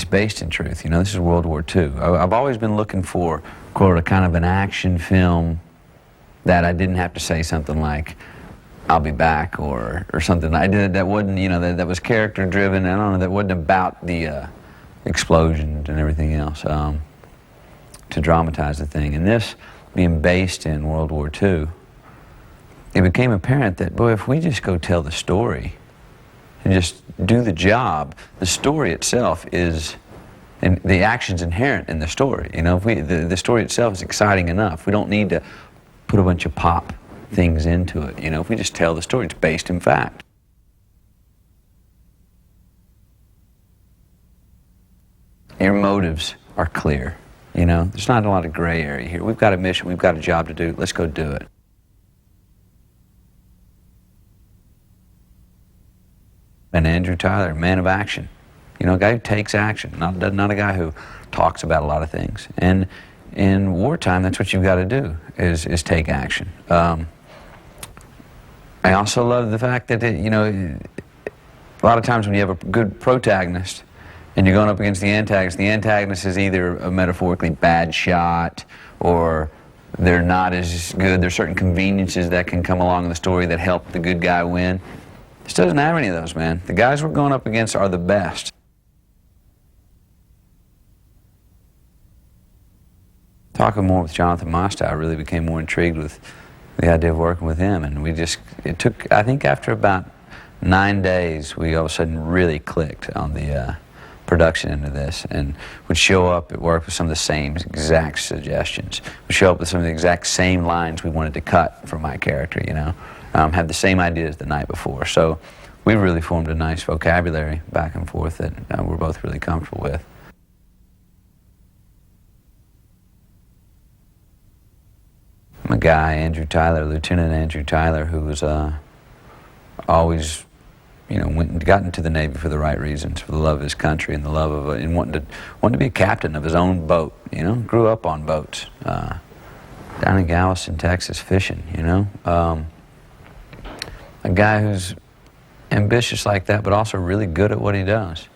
based in truth. You know, this is World War II. I've always been looking for, quote, a kind of an action film that I didn't have to say something like, I'll be back, or something. I did that wasn't, you know, that was character driven. I don't know, that wasn't about the explosions and everything else to dramatize the thing. And this being based in World War II, it became apparent that, boy, if we just go tell the story and just do the job, the story itself is, and the action's inherent in the story. You know, if the story itself is exciting enough. We don't need to put a bunch of pop things into it. You know, if we just tell the story, it's based in fact. Your motives are clear. You know, there's not a lot of gray area here. We've got a mission, we've got a job to do, let's go do it. And Andrew Tyler, man of action. You know, a guy who takes action, not a guy who talks about a lot of things. And in wartime, that's what you've got to do, is take action. I also love the fact that, you know, a lot of times when you have a good protagonist and you're going up against the antagonist is either a metaphorically bad shot, or they're not as good. There's certain conveniences that can come along in the story that help the good guy win. This doesn't have any of those, man. The guys we're going up against are the best. Talking more with Jonathan Mostow, I really became more intrigued with the idea of working with him, and it took, I think after about 9 days, we all of a sudden really clicked on the production into this, and would show up at work with some of the same exact suggestions. Would show up with some of the exact same lines we wanted to cut from my character, you know. Had the same ideas the night before. So we really formed a nice vocabulary back and forth that we're both really comfortable with. A guy, Andrew Tyler, Lieutenant Andrew Tyler, who was always, you know, went and got into the Navy for the right reasons, for the love of his country and the love of and wanted to be a captain of his own boat. You know, grew up on boats down in Galveston, Texas, fishing. You know, a guy who's ambitious like that, but also really good at what he does.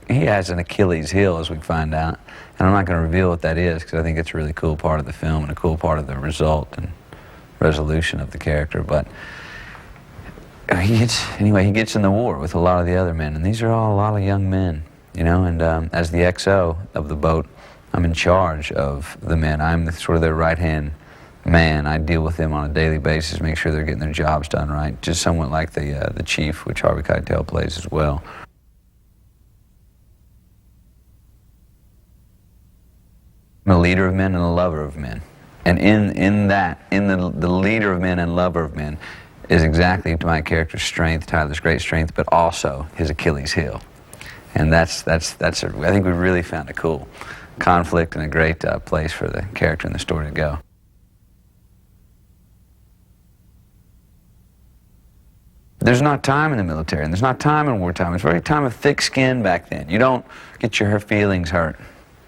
He has an Achilles heel, as we find out. And I'm not going to reveal what that is, because I think it's a really cool part of the film and a cool part of the result and resolution of the character. But he gets in the war with a lot of the other men, and these are all a lot of young men, you know. And as the XO of the boat, I'm in charge of the men. I'm sort of their right-hand man. I deal with them on a daily basis, make sure they're getting their jobs done right, just somewhat like the chief, which Harvey Keitel plays as well. I'm a leader of men and a lover of men. And in the leader of men and lover of men is exactly to my character's strength, Tyler's great strength, but also his Achilles heel. And I think we really found a cool conflict and a great place for the character and the story to go. There's not time in the military, and there's not time in wartime. It's very time of thick skin back then. You don't get your feelings hurt.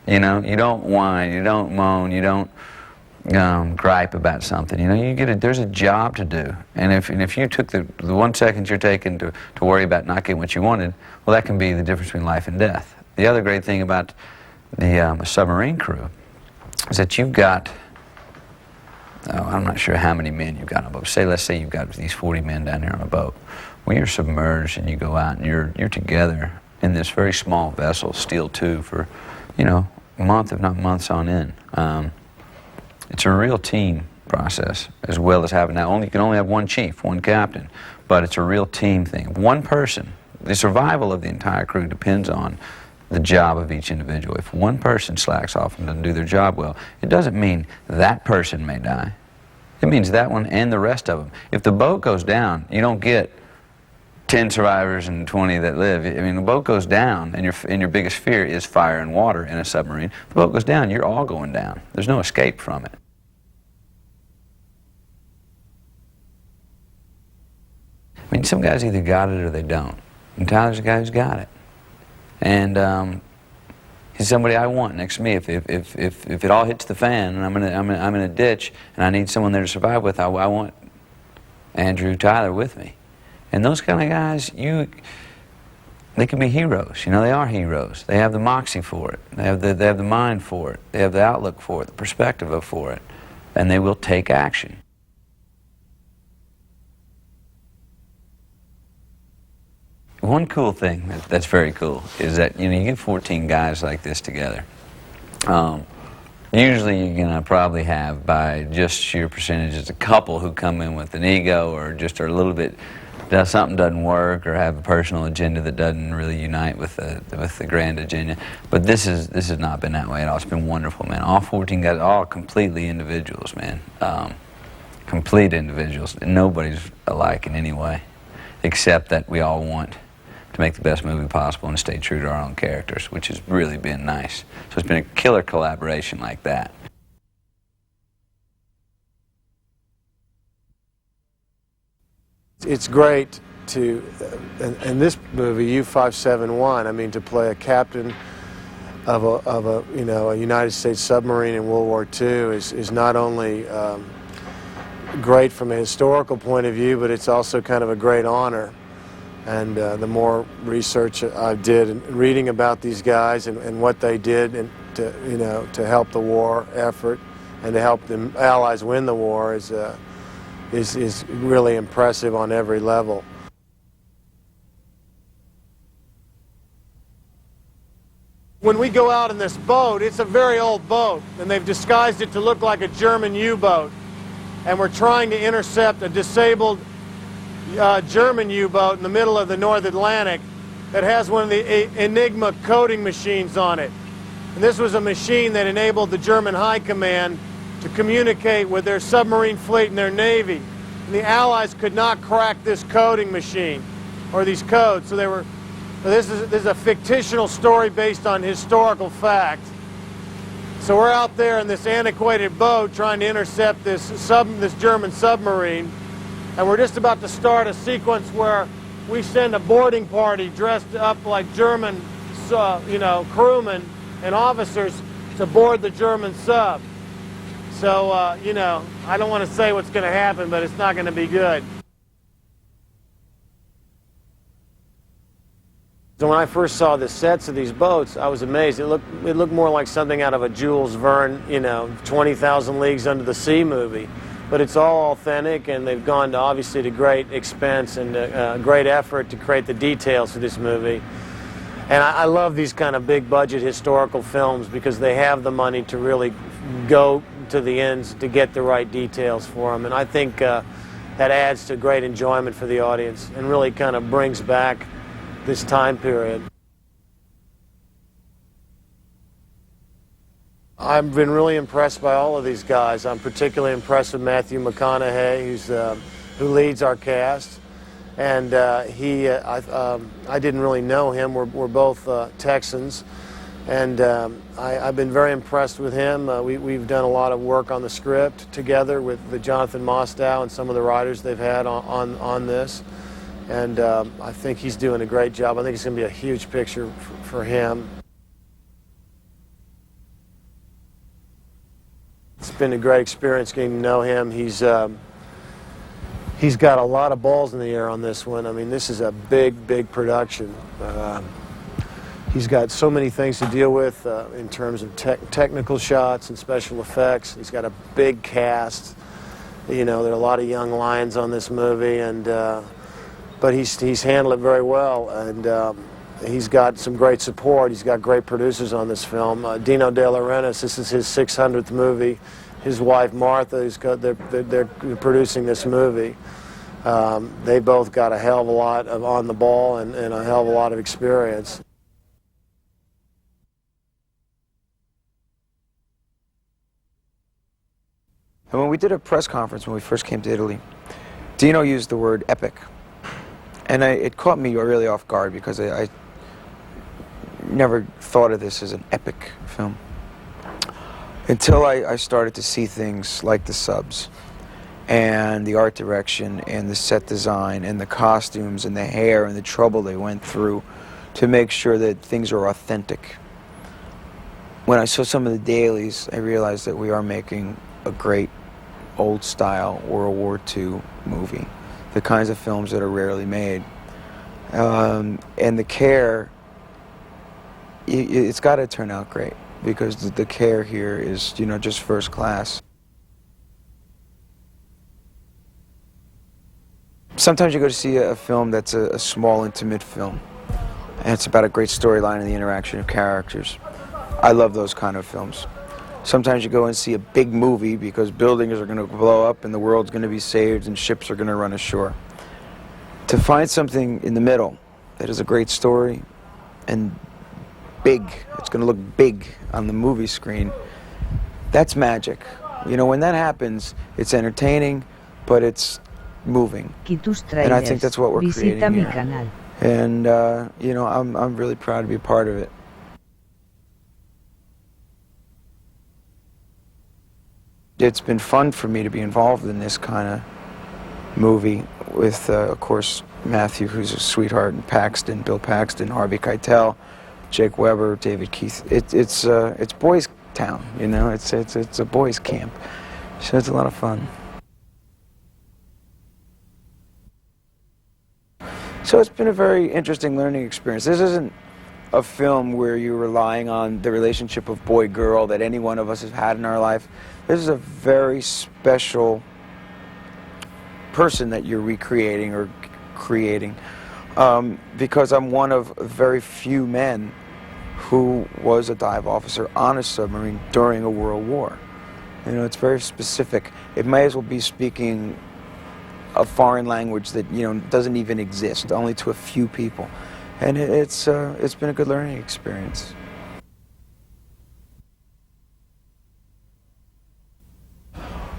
You know, you don't whine, you don't moan, you don't gripe about something. You know, there's a job to do. And if you took the 1 second you're taking to worry about not getting what you wanted, well, that can be the difference between life and death. The other great thing about the submarine crew is that you've got, I'm not sure how many men you've got on a boat. Let's say you've got these 40 men down here on a boat. When you're submerged and you go out and you're together in this very small vessel, steel tube, for, you know, a month, if not months on end. It's a real team process, as well as having you can only have one chief, one captain, but it's a real team thing. One person, the survival of the entire crew depends on the job of each individual. If one person slacks off and doesn't do their job well, it doesn't mean that person may die. It means that one and the rest of them. If the boat goes down, you don't get 10 survivors and 20 that live. I mean, the boat goes down, and your biggest fear is fire and water in a submarine. If the boat goes down, you're all going down. There's no escape from it. I mean, some guys either got it or they don't. And Tyler's a guy who's got it. And he's somebody I want next to me. If it all hits the fan and I'm in a ditch and I need someone there to survive with, I want Andrew Tyler with me. And those kind of guys, they can be heroes. You know, they are heroes. They have the moxie for it. They have the mind for it. They have the outlook for it, the perspective for it, and they will take action. One cool thing that's very cool is that, you know, you get 14 guys like this together. Usually you're going to probably have, by just sheer percentages, a couple who come in with an ego or just are a little bit, something doesn't work or have a personal agenda that doesn't really unite with the grand agenda. But this has not been that way at all. It's been wonderful, man. All 14 guys, all completely individuals, man. Complete individuals. Nobody's alike in any way, except that we all want to make the best movie possible and stay true to our own characters, which has really been nice. So it's been a killer collaboration like that. It's great to, in this movie, U-571, I mean, to play a captain of a United States submarine in World War II is not only great from a historical point of view, but it's also kind of a great honor. And the more research I did and reading about these guys and what they did and to help the war effort and to help the Allies win the war is really impressive on every level. When we go out in this boat, it's a very old boat, and they've disguised it to look like a German U-boat, and we're trying to intercept a disabled German U-boat in the middle of the North Atlantic that has one of the Enigma coding machines on it. And this was a machine that enabled the German High Command to communicate with their submarine fleet and their Navy. And the Allies could not crack this coding machine, or these codes. So this is a fictional story based on historical fact. So we're out there in this antiquated boat trying to intercept this German submarine. And we're just about to start a sequence where we send a boarding party dressed up like German, crewmen and officers to board the German sub. So, I don't want to say what's going to happen, but it's not going to be good. So when I first saw the sets of these boats, I was amazed. It looked more like something out of a Jules Verne, 20,000 Leagues Under the Sea movie. But it's all authentic, and they've gone to, obviously, to great expense and great effort to create the details for this movie. And I love these kind of big-budget historical films because they have the money to really go to the ends to get the right details for them. And I think that adds to great enjoyment for the audience and really kind of brings back this time period. I've been really impressed by all of these guys. I'm particularly impressed with Matthew McConaughey, who leads our cast. And I didn't really know him. We're both Texans. And I've been very impressed with him. We've done a lot of work on the script together with Jonathan Mostow and some of the writers they've had on this. And I think he's doing a great job. I think it's going to be a huge picture for him. It's been a great experience getting to know him. He's got a lot of balls in the air on this one. I mean, this is a big production. He's got so many things to deal with in terms of technical shots and special effects. He's got a big cast. There are a lot of young lions on this movie, and but he's handled it very well, and he's got some great support. He's got great producers on this film. Dino De Laurentiis, this is his 600th movie. His wife Martha, they're producing this movie. They both got a hell of a lot on the ball and a hell of a lot of experience. And when we did a press conference when we first came to Italy, Dino used the word epic. And it caught me really off guard because I never thought of this as an epic film until I started to see things like the subs and the art direction and the set design and the costumes and the hair and the trouble they went through to make sure that things are authentic. When I saw some of the dailies, I realized that we are making a great old-style World War II movie the kinds of films that are rarely made. And the care, it's got to turn out great, because the care here is, you know, just first class. Sometimes you go to see a film that's a small, intimate film, and it's about a great storyline and the interaction of characters. I love those kind of films. Sometimes you go and see a big movie because buildings are going to blow up and the world's going to be saved and ships are going to run ashore. To find something in the middle that is a great story and big, it's going to look big on the movie screen, that's magic. You know, when that happens, it's entertaining, but it's moving. And I think that's what we're creating here. And, you know, I'm really proud to be a part of it. It's been fun for me to be involved in this kind of movie with, of course, Matthew, who's a sweetheart, and Paxton, Bill Paxton, Harvey Keitel, Jake Weber, David Keith. It's boys' town, you know. It's a boys' camp, so it's a lot of fun. So it's been a very interesting learning experience. This isn't a film where you're relying on the relationship of boy-girl that any one of us has had in our life. This is a very special person that you're recreating or creating, because I'm one of very few men who was a dive officer on a submarine during a world war. You know, it's very specific. It may as well be speaking a foreign language that, you know, doesn't even exist, only to a few people. And it's been a good learning experience.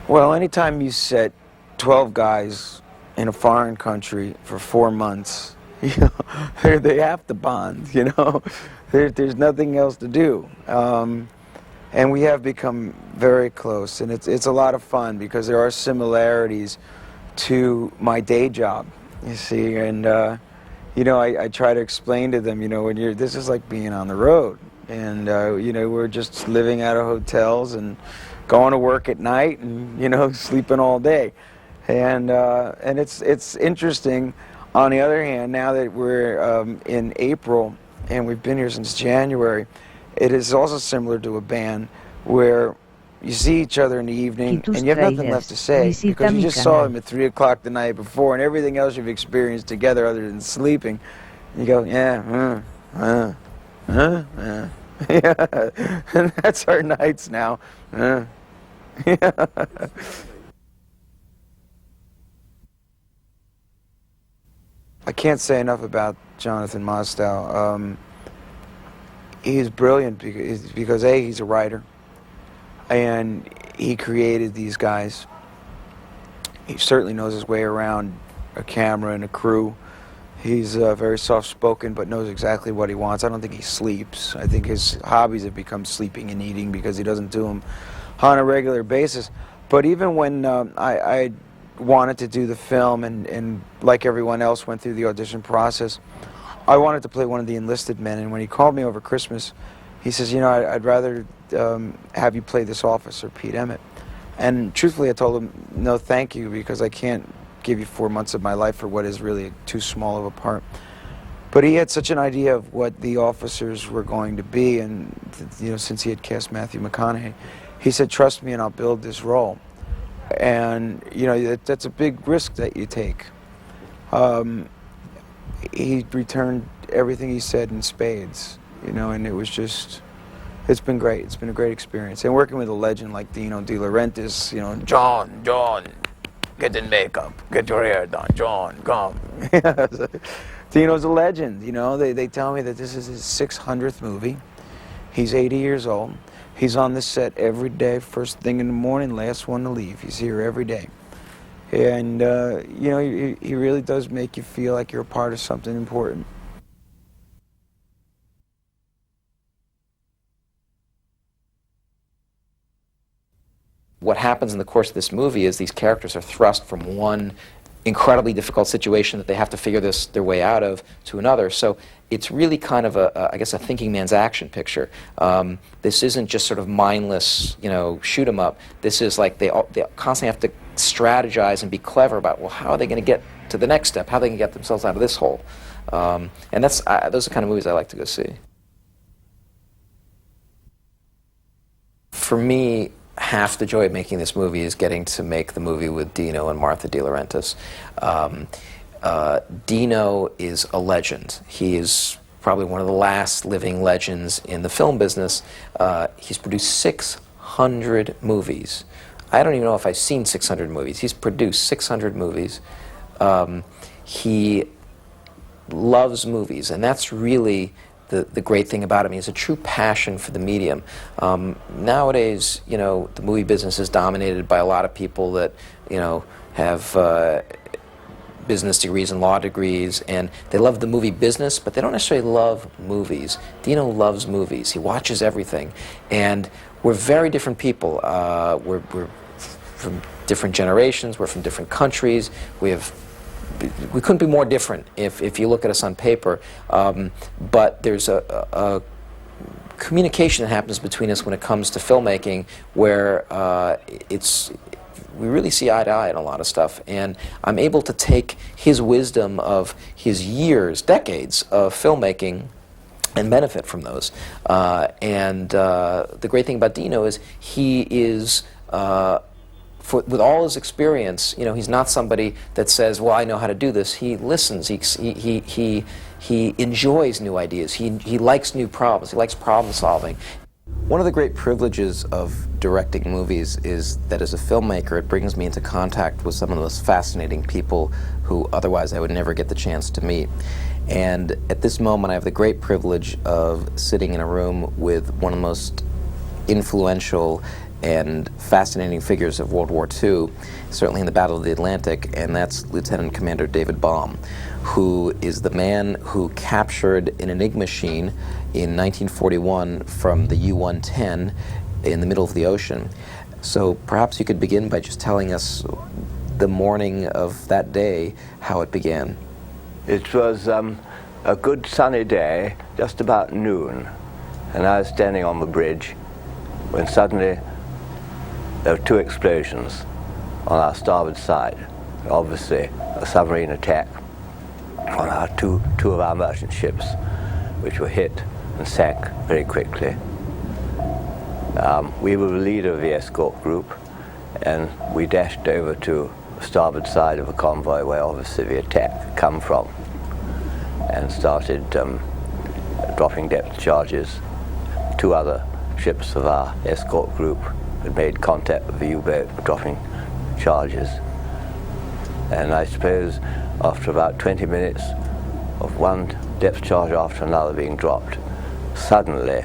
Well, anytime you set 12 guys in a foreign country for 4 months, you know, they have to bond, you know. There's nothing else to do. And we have become very close, and it's a lot of fun because there are similarities to my day job, you see. And you know, I try to explain to them, you know, this is like being on the road, and you know, we're just living out of hotels and going to work at night and, you know, sleeping all day. And it's interesting. On the other hand, now that we're in April and we've been here since January, it is also similar to a band where you see each other in the evening and you have nothing left to say because you just saw them at 3 o'clock the night before, and everything else you've experienced together other than sleeping. You go, yeah, yeah. And that's our nights now. Yeah. I can't say enough about Jonathan Mostow. He's brilliant because A, he's a writer, and he created these guys. He certainly knows his way around a camera and a crew. He's very soft-spoken, but knows exactly what he wants. I don't think he sleeps. I think his hobbies have become sleeping and eating because he doesn't do them on a regular basis. But even when I wanted to do the film and like everyone else went through the audition process, I wanted to play one of the enlisted men. And when he called me over Christmas, he says, you know, I'd rather have you play this officer, Pete Emmett. And truthfully, I told him, no, thank you, because I can't give you 4 months of my life for what is really too small of a part. But he had such an idea of what the officers were going to be, and, you know, since he had cast Matthew McConaughey, he said, trust me and I'll build this role. And, you know, that's a big risk that you take. He returned everything he said in spades, you know, and it was just, it's been great. It's been a great experience. And working with a legend like Dino De Laurentiis, you know, John, get in makeup, get your hair done, John, come. Dino's a legend, you know. They tell me that this is his 600th movie. He's 80 years old. He's on the set every day, first thing in the morning, last one to leave. He's here every day. And, you know, he really does make you feel like you're a part of something important. What happens in the course of this movie is these characters are thrust from one incredibly difficult situation that they have to figure their way out of to another. So it's really kind of I guess, a thinking man's action picture. This isn't just sort of mindless, you know, shoot 'em up. This is like they constantly have to strategize and be clever about, well, how are they going to get to the next step, how they can get themselves out of this hole. And those are the kind of movies I like to go see. For me, half the joy of making this movie is getting to make the movie with Dino and Martha De Laurentiis. Dino is a legend. He is probably one of the last living legends in the film business. He's produced 600 movies. I don't even know if I've seen 600 movies. He's produced 600 movies. He loves movies, and that's really the great thing about him. He has a true passion for the medium. Nowadays, you know, the movie business is dominated by a lot of people that, you know, have business degrees and law degrees, and they love the movie business, but they don't necessarily love movies. Dino loves movies. He watches everything, and we're very different people. We're from different generations. We're from different countries. We couldn't be more different if you look at us on paper, but there's a communication that happens between us when it comes to filmmaking where we really see eye to eye on a lot of stuff, and I'm able to take his wisdom of his years, decades of filmmaking and benefit from those. The great thing about Dino is he is with all his experience, you know, he's not somebody that says, well, I know how to do this. He listens. He enjoys new ideas. He likes new problems. He likes problem solving. One of the great privileges of directing movies is that as a filmmaker, it brings me into contact with some of the most fascinating people who otherwise I would never get the chance to meet. And at this moment, I have the great privilege of sitting in a room with one of the most influential and fascinating figures of World War II, certainly in the Battle of the Atlantic, and that's Lieutenant Commander David Baum, who is the man who captured an Enigma machine in 1941 from the U-110 in the middle of the ocean. So perhaps you could begin by just telling us the morning of that day, how it began. It was a good sunny day, just about noon, and I was standing on the bridge when suddenly there were two explosions on our starboard side. Obviously, a submarine attack on our two of our merchant ships, which were hit and sank very quickly. We were the leader of the escort group, and we dashed over to the starboard side of a convoy where obviously the attack had come from, and started dropping depth charges. Two other ships of our escort group had made contact with the U-boat, dropping charges. And I suppose after about 20 minutes of one depth charge after another being dropped, suddenly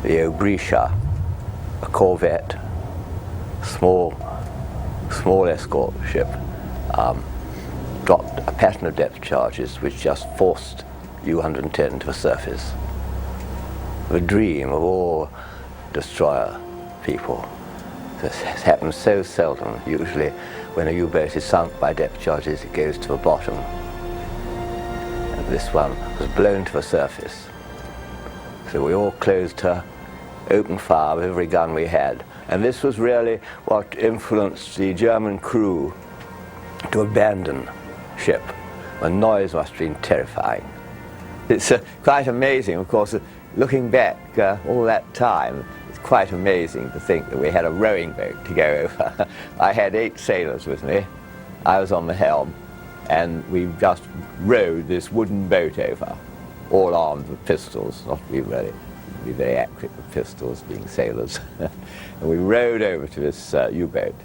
the Obrisha, a corvette, small escort ship, dropped a pattern of depth charges which just forced U-110 to the surface. The dream of all destroyer people. This happens so seldom. Usually when a U-boat is sunk by depth charges, it goes to the bottom. And this one was blown to the surface. So we all closed her, opened fire with every gun we had. And this was really what influenced the German crew to abandon ship. The noise must have been terrifying. It's quite amazing, of course, looking back all that time. It's quite amazing to think that we had a rowing boat to go over. I had 8 sailors with me. I was on the helm, and we just rowed this wooden boat over, all armed with pistols, not to be very accurate with pistols, being sailors. And we rowed over to this U-boat,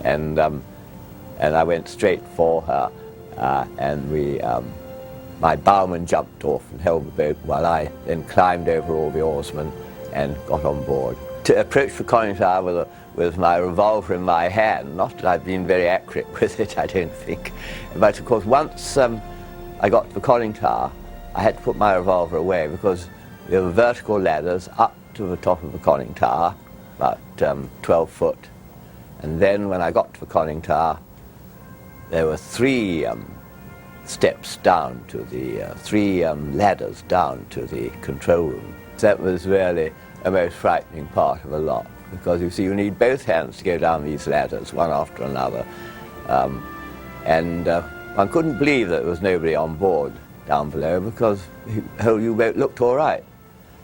and I went straight for her, and my bowman jumped off and held the boat while I then climbed over all the oarsmen and got on board. To approach the conning tower with my revolver in my hand, not that I've been very accurate with it, I don't think, but of course once I got to the conning tower, I had to put my revolver away because there were vertical ladders up to the top of the conning tower, about 12 foot. And then when I got to the conning tower, there were 3 steps down to the, 3 ladders down to the control room. That was really the most frightening part of the lot, because you see you need both hands to go down these ladders, one after another. And one couldn't believe that there was nobody on board down below because the whole U-boat looked all right.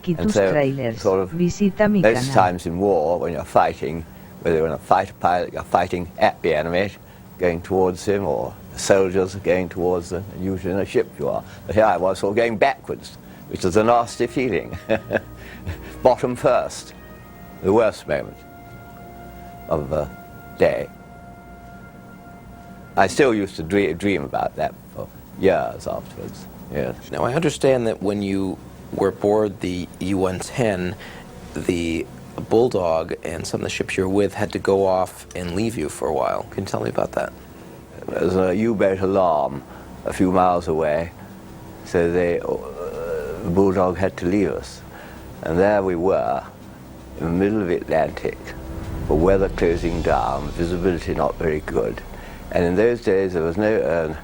And so, trailers. sort of, Visita mi most canal. times in war, when you're fighting, whether you're in a fighter pilot, you're fighting at the enemy, going towards him, or the soldiers are going towards them, and usually in a ship you are. But here I was sort of going backwards, which is a nasty feeling. Bottom first, the worst moment of the day. I still used to dream about that for years afterwards. Yes. Now, I understand that when you were aboard the U-110, the Bulldog and some of the ships you were with had to go off and leave you for a while. Can you tell me about that? There was a U-boat alarm a few miles away, so the Bulldog had to leave us. And there we were, in the middle of the Atlantic, the weather closing down, visibility not very good. And in those days there was no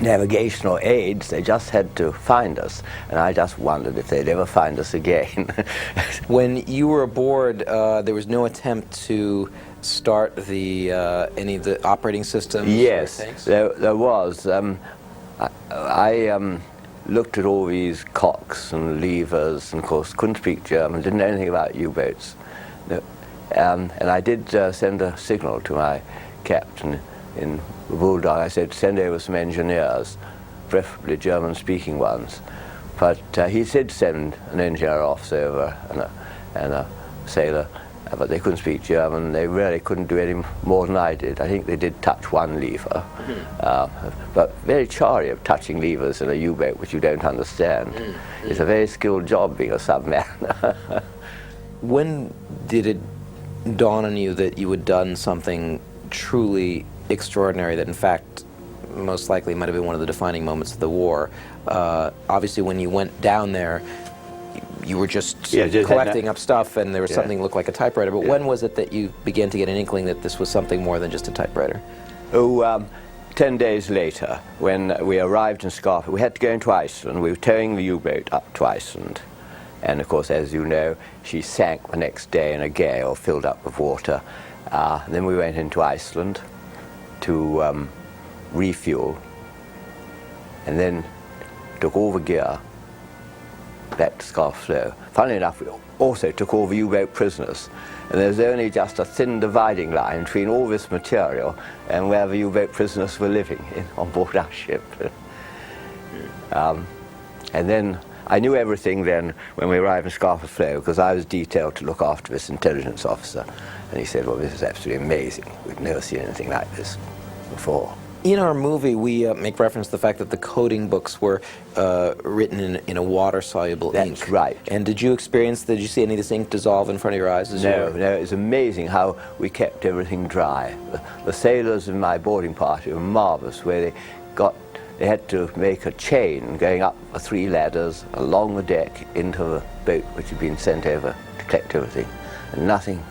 navigational aids, they just had to find us. And I just wondered if they'd ever find us again. When you were aboard, there was no attempt to start the any of the operating systems? Yes, or tanks? there was. I looked at all these cocks and levers, and of course couldn't speak German, didn't know anything about U-boats. No. And I did send a signal to my captain in the Bulldog. I said, send over some engineers, preferably German-speaking ones. But he did send an engineer officer over and a sailor, but they couldn't speak German. They really couldn't do any more than I did. I think they did touch one lever, but very chary of touching levers in a U-boat, which you don't understand. It's a very skilled job being a submariner. When did it dawn on you that you had done something truly extraordinary, that in fact most likely might have been one of the defining moments of the war? Obviously when you went down there, you were just collecting up stuff and there was something that looked like a typewriter, but when was it that you began to get an inkling that this was something more than just a typewriter? 10 days later, when we arrived in Scotland, we had to go into Iceland. We were towing the U-boat up to Iceland. And of course, as you know, she sank the next day in a gale, filled up with water. Then we went into Iceland to refuel, and then took all the gear back to Scarflow. Funnily enough, we also took all the U-boat prisoners, and there's only just a thin dividing line between all this material and where the U-boat prisoners were living on board our ship. And then I knew everything then when we arrived in Scarflow, because I was detailed to look after this intelligence officer, and he said, well, this is absolutely amazing. We've never seen anything like this before. In our movie, we make reference to the fact that the coding books were written in a water-soluble ink. That's right. And did you see any of this ink dissolve in front of your eyes? No, it was amazing how we kept everything dry. The sailors in my boarding party were marvelous, where they had to make a chain going up 3 ladders along the deck into the boat which had been sent over to collect everything, and nothing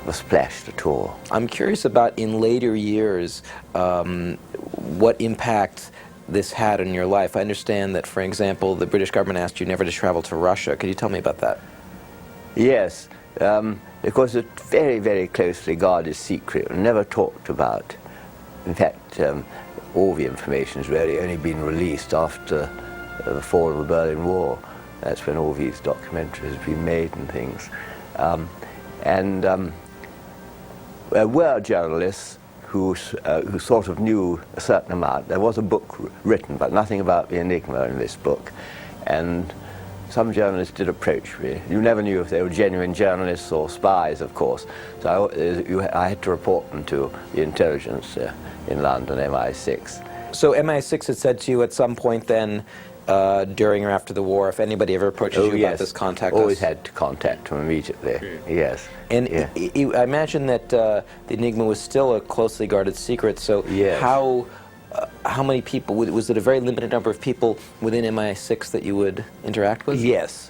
was splashed at all. I'm curious about, in later years, what impact this had on your life. I understand that, for example, the British government asked you never to travel to Russia. Could you tell me about that? Yes, because it's very, very closely guarded secret, never talked about. In fact, all the information has really only been released after the fall of the Berlin War. That's when all these documentaries have been made and things. There were journalists who sort of knew a certain amount. There was a book written, but nothing about the enigma in this book. And some journalists did approach me. You never knew if they were genuine journalists or spies, of course. So I had to report them to the intelligence in London, MI6. So MI6 had said to you at some point then, during or after the war, if anybody ever approaches you about this, contact us? Always had to contact them immediately, yes. And I imagine that the enigma was still a closely guarded secret, so how many people, was it a very limited number of people within MI6 that you would interact with? Yes,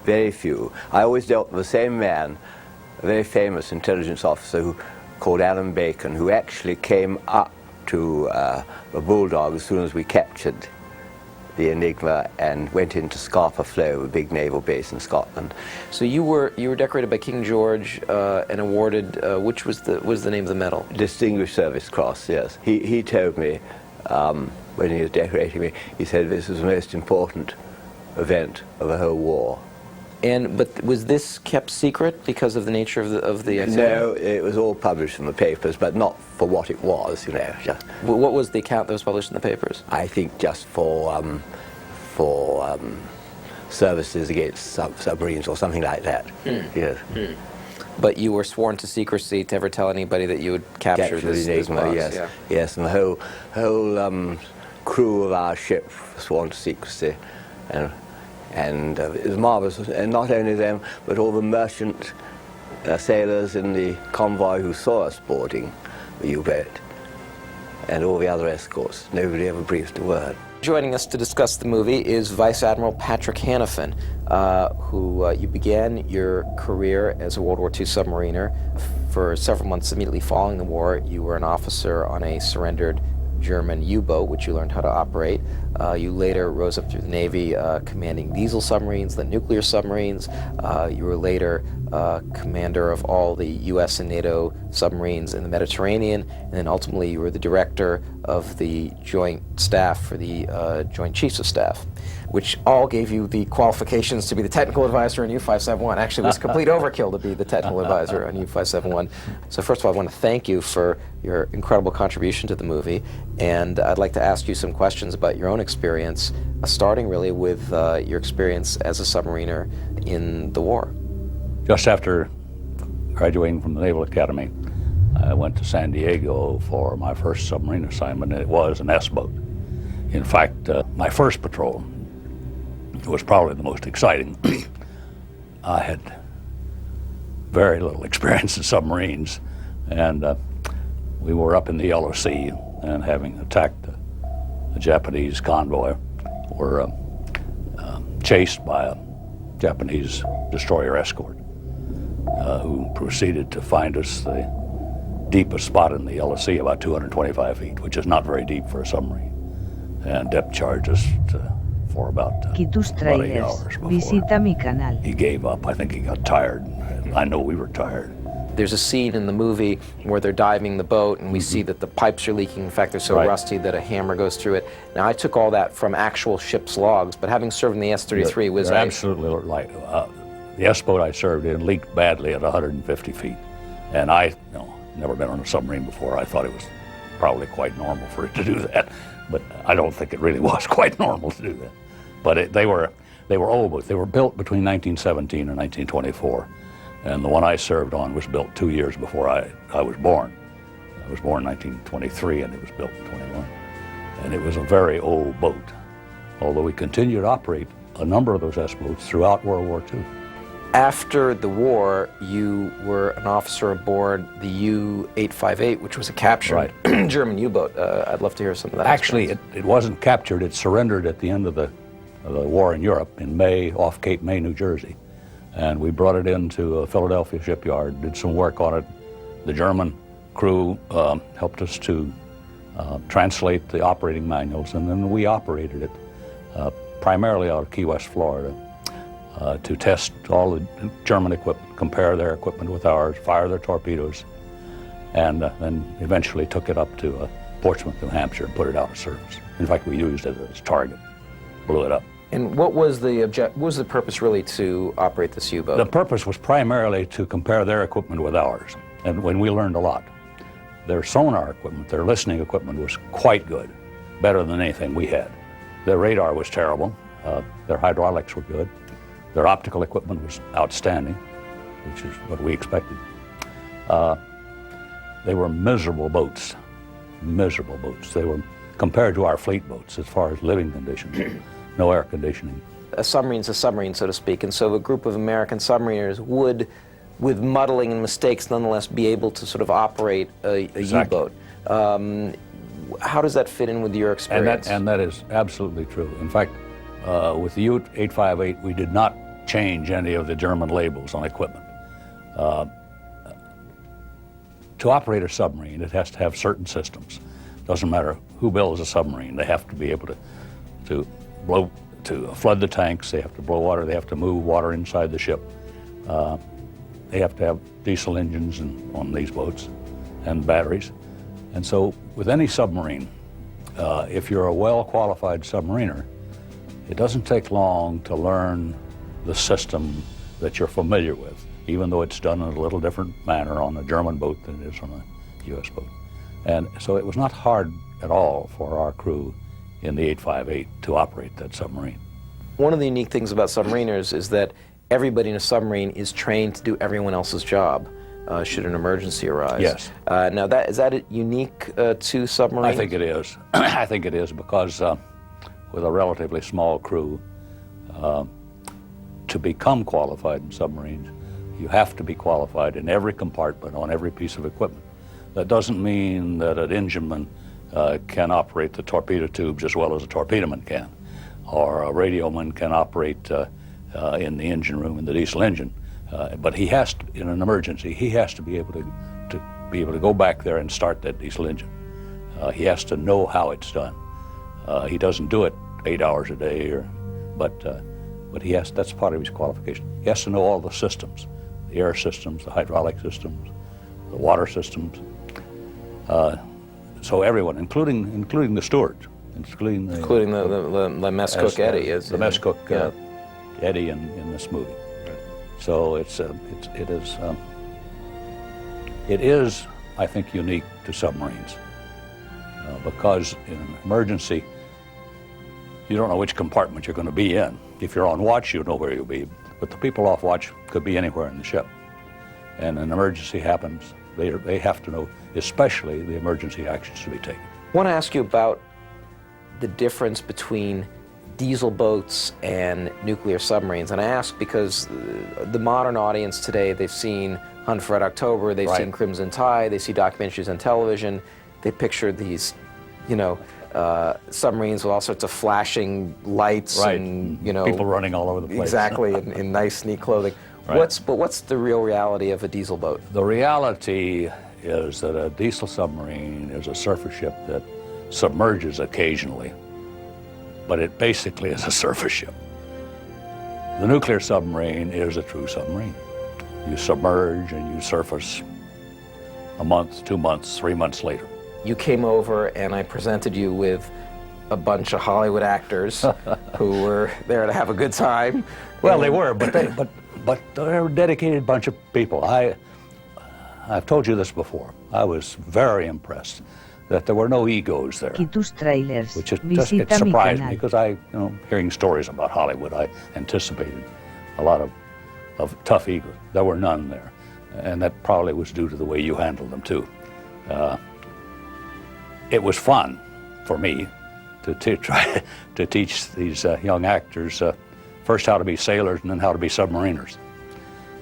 very few. I always dealt with the same man, a very famous intelligence officer called Alan Bacon, who actually came up to the Bulldog as soon as we captured the Enigma and went into Scapa Flow, a big naval base in Scotland. So you were decorated by King George and awarded, which was the name of the medal? Distinguished Service Cross, yes. He told me when he was decorating me, he said this was the most important event of the whole war. But was this kept secret because of the nature of the exhibit? No, it was all published in the papers, but not for what it was, you know. Just, What was the account that was published in the papers? I think just for services against submarines or something like that. Yes. But you were sworn to secrecy to ever tell anybody that you would capture this Enigma, box. yes. Yeah. Yes, and the whole crew of our ship was sworn to secrecy. And it was marvellous, and not only them, but all the merchant sailors in the convoy who saw us boarding the U-boat, and all the other escorts. Nobody ever breathed a word. Joining us to discuss the movie is Vice Admiral Patrick Hanafin, who you began your career as a World War II submariner. For several months immediately following the war, you were an officer on a surrendered German U-boat, which you learned how to operate. You later rose up through the Navy, commanding diesel submarines, then nuclear submarines. You were later commander of all the U.S. and NATO submarines in the Mediterranean, and then ultimately you were the director of the Joint Staff for the Joint Chiefs of Staff, which all gave you the qualifications to be the technical advisor on U-571. Actually, it was complete overkill to be the technical advisor on U-571. So first of all, I want to thank you for your incredible contribution to the movie, and I'd like to ask you some questions about your own experience, starting really with your experience as a submariner in the war. Just after graduating from the Naval Academy, I went to San Diego for my first submarine assignment, and it was an S-boat. In fact, my first patrol was probably the most exciting. I had very little experience in submarines, and we were up in the Yellow Sea, and having attacked a Japanese convoy, were chased by a Japanese destroyer escort, who proceeded to find us the deepest spot in the Yellow Sea, about 225 feet, which is not very deep for a submarine, and depth charged us for about 8 hours before Visita mi canal. he gave up. I think he got tired. I know we were tired. There's a scene in the movie where they're diving the boat, and we see that the pipes are leaking. In fact, they're so Right. rusty that a hammer goes through it. Now, I took all that from actual ship's logs, but having served in the S-33, was You're I... absolutely right. The S-boat I served in leaked badly at 150 feet, and I, never been on a submarine before. I thought it was probably quite normal for it to do that, but I don't think it really was quite normal to do that. But they were old boats. They were built between 1917 and 1924, and the one I served on was built 2 years before I was born. I was born in 1923, and it was built in 21. And it was a very old boat, although we continued to operate a number of those S-boats throughout World War II. After the war, you were an officer aboard the U-858, which was a captured German U-boat. I'd love to hear some of that. Actually, it wasn't captured. It surrendered at the end of the war in Europe in May, off Cape May, New Jersey. And we brought it into a Philadelphia shipyard, did some work on it. The German crew helped us to translate the operating manuals, and then we operated it primarily out of Key West, Florida, to test all the German equipment, compare their equipment with ours, fire their torpedoes, and then eventually took it up to Portsmouth, New Hampshire, and put it out of service. In fact, we used it as a target, blew it up. And what was the purpose really to operate this U-boat? The purpose was primarily to compare their equipment with ours, and when we learned a lot. Their sonar equipment, their listening equipment was quite good, better than anything we had. Their radar was terrible, their hydraulics were good, their optical equipment was outstanding, which is what we expected. They were miserable boats, miserable boats. They were compared to our fleet boats as far as living conditions, no air conditioning. A submarine's a submarine, so to speak, and so a group of American submariners would, with muddling and mistakes, nonetheless be able to sort of operate a U-boat. How does that fit in with your experience? And that is absolutely true. In fact, with the U-858, we did not change any of the German labels on equipment. To operate a submarine, it has to have certain systems. Doesn't matter who builds a submarine, they have to be able to flood the tanks, they have to blow water, they have to move water inside the ship. They have to have diesel engines on these boats and batteries. And so with any submarine, if you're a well-qualified submariner, it doesn't take long to learn the system that you're familiar with, even though it's done in a little different manner on a German boat than it is on a U.S. boat. And so it was not hard at all for our crew in the 858 to operate that submarine. One of the unique things about submariners is that everybody in a submarine is trained to do everyone else's job should an emergency arise. Yes. Now, is that unique to submarines? I think it is. I think it is because with a relatively small crew, to become qualified in submarines, you have to be qualified in every compartment on every piece of equipment. That doesn't mean that an engineman can operate the torpedo tubes as well as a torpedoman can, or a radioman can operate in the engine room in the diesel engine. But he has to, in an emergency, he has to be able to go back there and start that diesel engine. He has to know how it's done. He doesn't do it 8 hours a day, but he has. That's part of his qualification. He has to know all the systems, the air systems, the hydraulic systems, the water systems. So everyone, including the stewards, including the mess cook Eddie is the mess cook Eddie in this movie. So it is, I think, unique to submarines because in an emergency, you don't know which compartment you're going to be in. If you're on watch, you know where you'll be, but the people off watch could be anywhere in the ship. And an emergency happens, they have to know, especially the emergency actions to be taken. I want to ask you about the difference between diesel boats and nuclear submarines. And I ask because the modern audience today, they've seen Hunt for Red October, they've seen Crimson Tide, they see documentaries on television, they picture these, submarines with all sorts of flashing lights and, people running all over the place. Exactly, in nice, neat clothing. Right. What's the real reality of a diesel boat? The reality is that a diesel submarine is a surface ship that submerges occasionally, but it basically is a surface ship. The nuclear submarine is a true submarine. You submerge and you surface a month, 2 months, 3 months later. You came over and I presented you with a bunch of Hollywood actors who were there to have a good time. Well, they were, but they're a dedicated bunch of people. I've told you this before. I was very impressed that there were no egos there, which it surprised me because hearing stories about Hollywood, I anticipated a lot of tough egos. There were none there, and that probably was due to the way you handled them too. It was fun for me to try to teach these young actors first how to be sailors and then how to be submariners.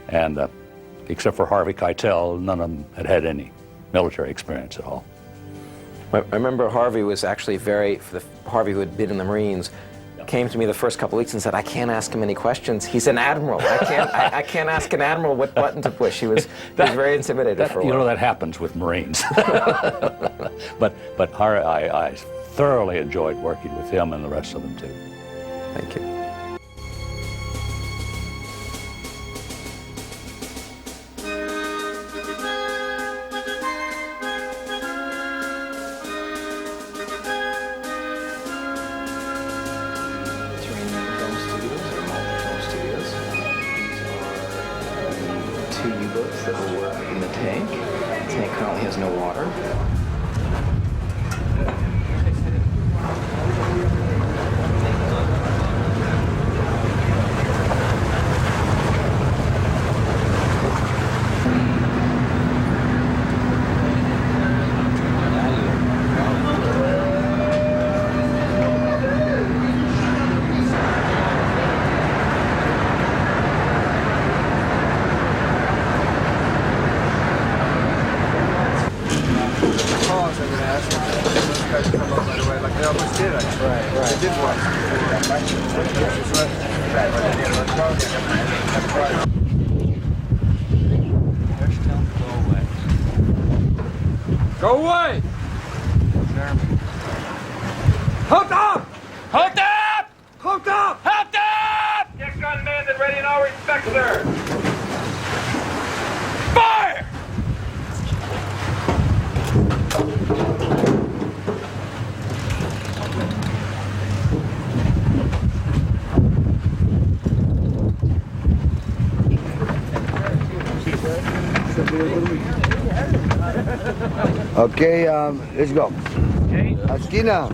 And except for Harvey Keitel, none of them had any military experience at all. I remember Harvey was actually Harvey who had been in the Marines, came to me the first couple of weeks and said, I can't ask him any questions. He's an admiral. I can't ask an admiral what button to push. He was very intimidated for a while. That happens with Marines. but I thoroughly enjoyed working with him and the rest of them too. Thank you. U-boats that will work in the tank. The tank currently has no water. Go away! Hold up! Hold up! Ok, let's go. A schiena.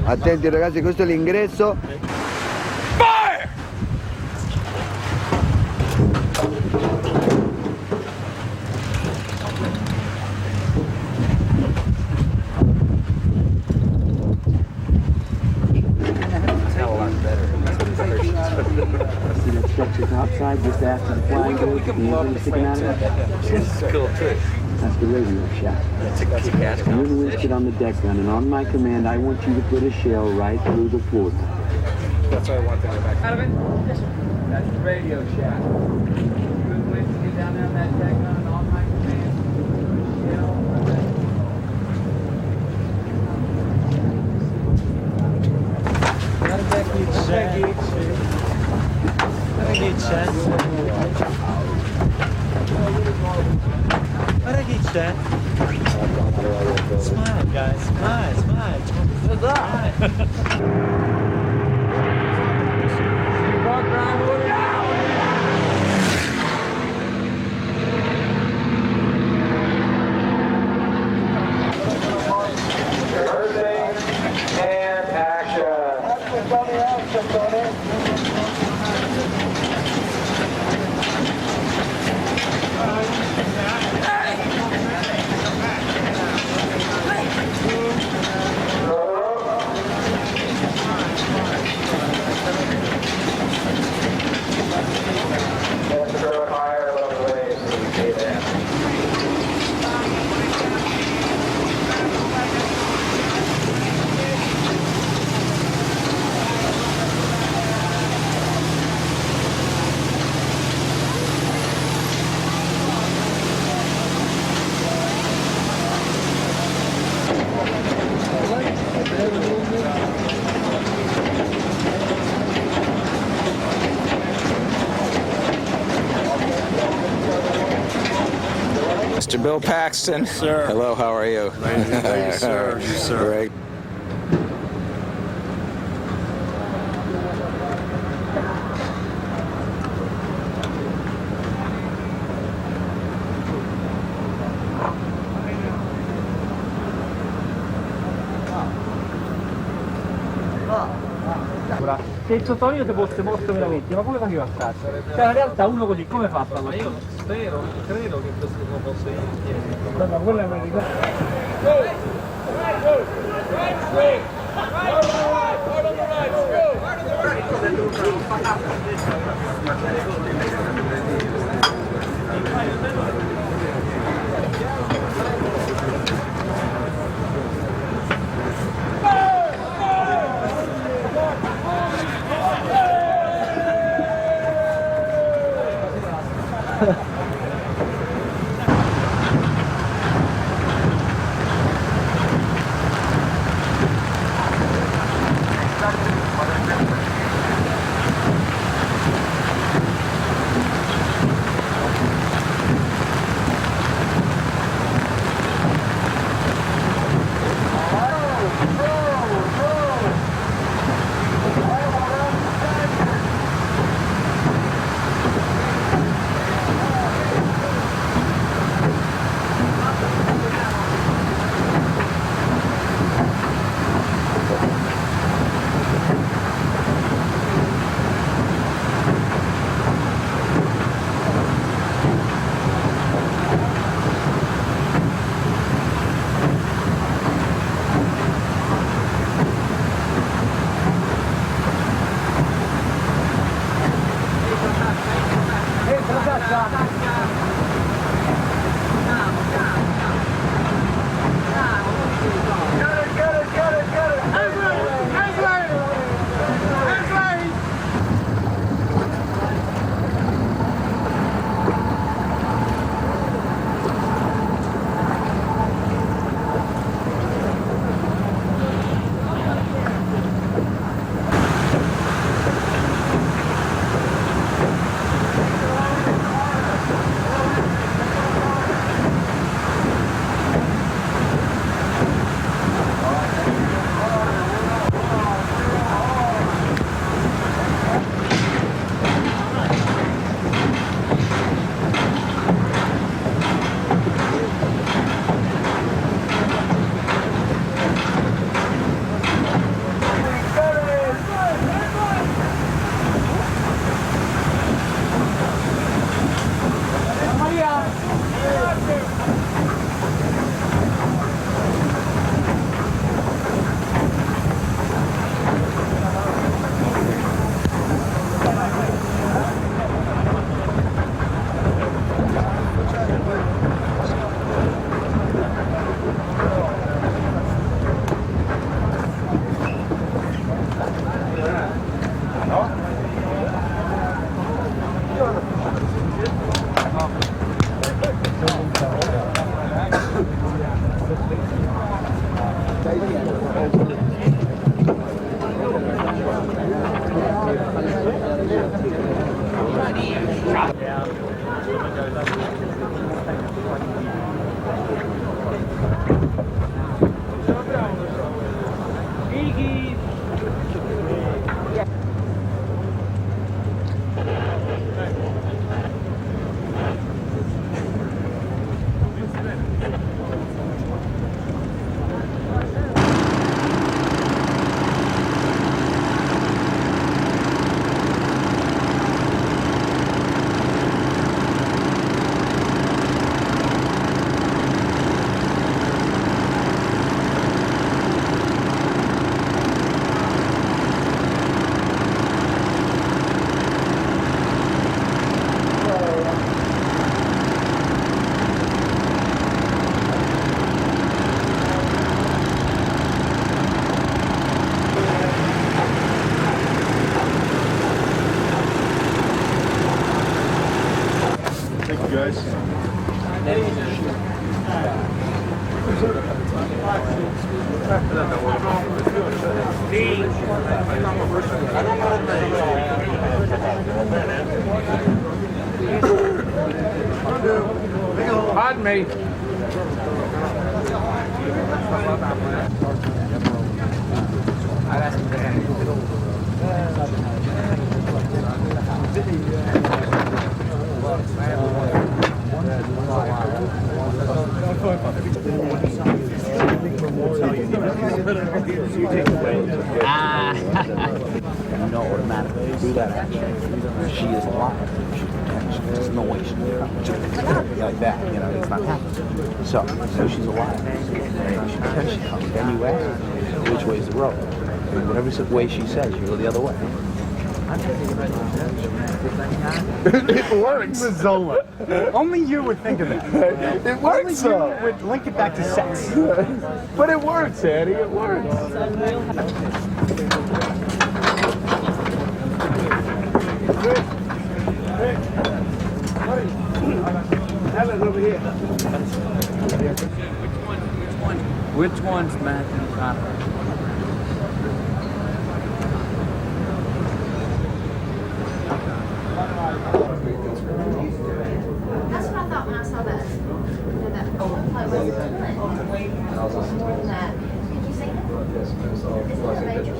Attenti ragazzi, questo è l'ingresso. Outside, just after the flying goes, sticking out of it. That's a cool trick. That's the radio shot. You're enlisted on the deck gun, and on my command, I want you to put a shell right through the port. That's why I want to go back. Out of it? That's the radio shot. You're enlisted, get down there on that deck gun, and on my command, Guarda chi c'è? Smile guys, smile, smile. and Mr. Bill Paxton. Sir. Hello, how are you? Yes, sir. Yes, sir. Great. Se il sottolineo ti fosse morto veramente, ma come faceva a stare? Cioè in realtà uno così come fa a farlo? Ma io spero, credo che questo non possa ir. Guarda, quella è una Pardon me. You don't automatically do that action. She is alive. She's protection. There's no way she like that. You know, it's not happening. So she's alive. She pretends she comes. Then you ask her, which way is the road? And whatever way she says, you go the other way. It works. Zola. Only you would think of that. It works, though. Only you would link it back to sex. But it works, Eddie. It works. Over here. Which one's Matthew Copper? That's what I thought when I saw that. Did you see it? Is it a major?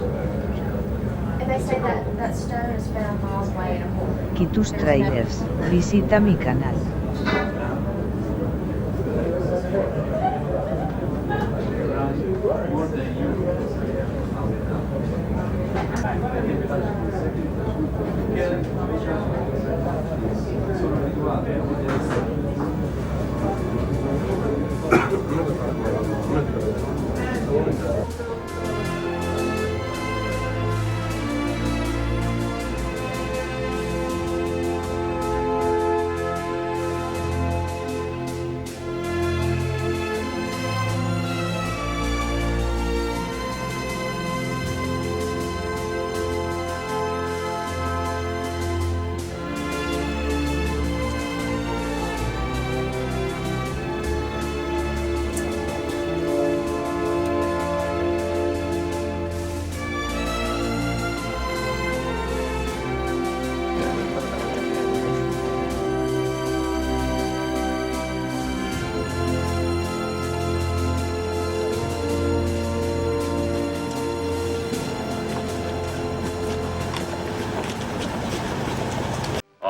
And they say that stone is found miles away in a hole. Quitus Trailers. Visita mi canal.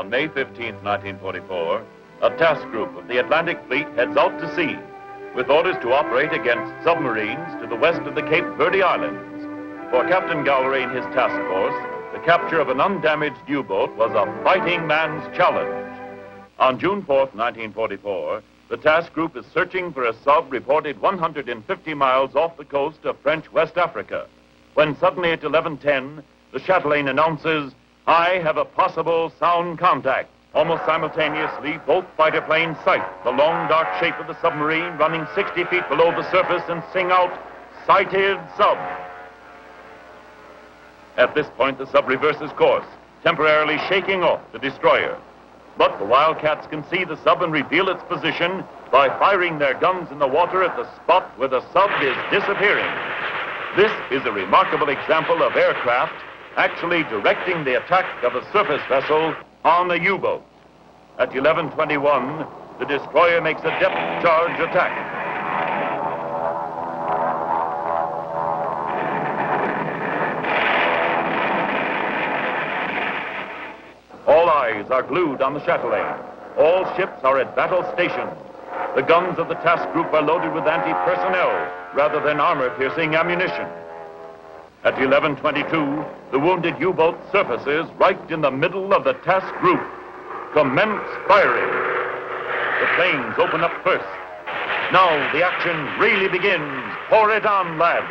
On May 15, 1944, a task group of the Atlantic Fleet heads out to sea with orders to operate against submarines to the west of the Cape Verde Islands. For Captain Gowlery and his task force, the capture of an undamaged U-boat was a fighting man's challenge. On June 4, 1944, the task group is searching for a sub reported 150 miles off the coast of French West Africa, when suddenly at 11:10, the chatelaine announces, "I have a possible sound contact." Almost simultaneously, both fighter planes sight the long, dark shape of the submarine running 60 feet below the surface and sing out, "Sighted sub." At this point, the sub reverses course, temporarily shaking off the destroyer. But the Wildcats can see the sub and reveal its position by firing their guns in the water at the spot where the sub is disappearing. This is a remarkable example of aircraft actually directing the attack of a surface vessel on a U-boat. At 11:21, the destroyer makes a depth charge attack. All eyes are glued on the chatelaine. All ships are at battle stations. The guns of the task group are loaded with anti-personnel rather than armor-piercing ammunition. At 11:22, the wounded U-boat surfaces right in the middle of the task group. Commence firing. The planes open up first. Now the action really begins. Pour it on, lads.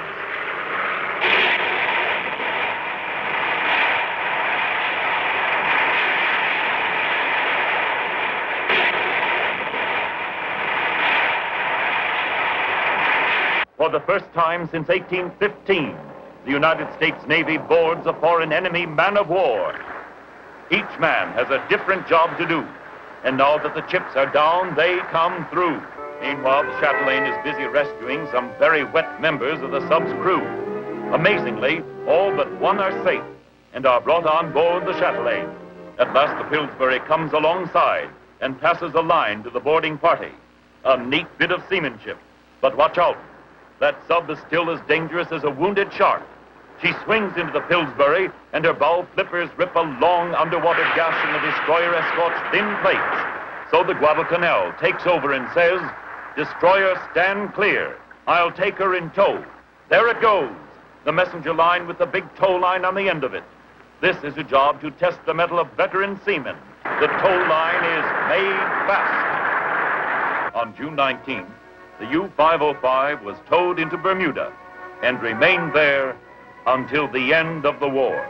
For the first time since 1815, the United States Navy boards a foreign enemy man of war. Each man has a different job to do. And now that the chips are down, they come through. Meanwhile, the chatelaine is busy rescuing some very wet members of the sub's crew. Amazingly, all but one are safe and are brought on board the chatelaine. At last, the Pillsbury comes alongside and passes a line to the boarding party. A neat bit of seamanship. But watch out. That sub is still as dangerous as a wounded shark. She swings into the Pillsbury, and her bow flippers rip a long underwater gash in the destroyer escort's thin plates. So the Guadalcanal takes over and says, "Destroyer, stand clear. I'll take her in tow." There it goes, the messenger line with the big tow line on the end of it. This is a job to test the mettle of veteran seamen. The tow line is made fast. On June 19th, the U-505 was towed into Bermuda and remained there until the end of the war.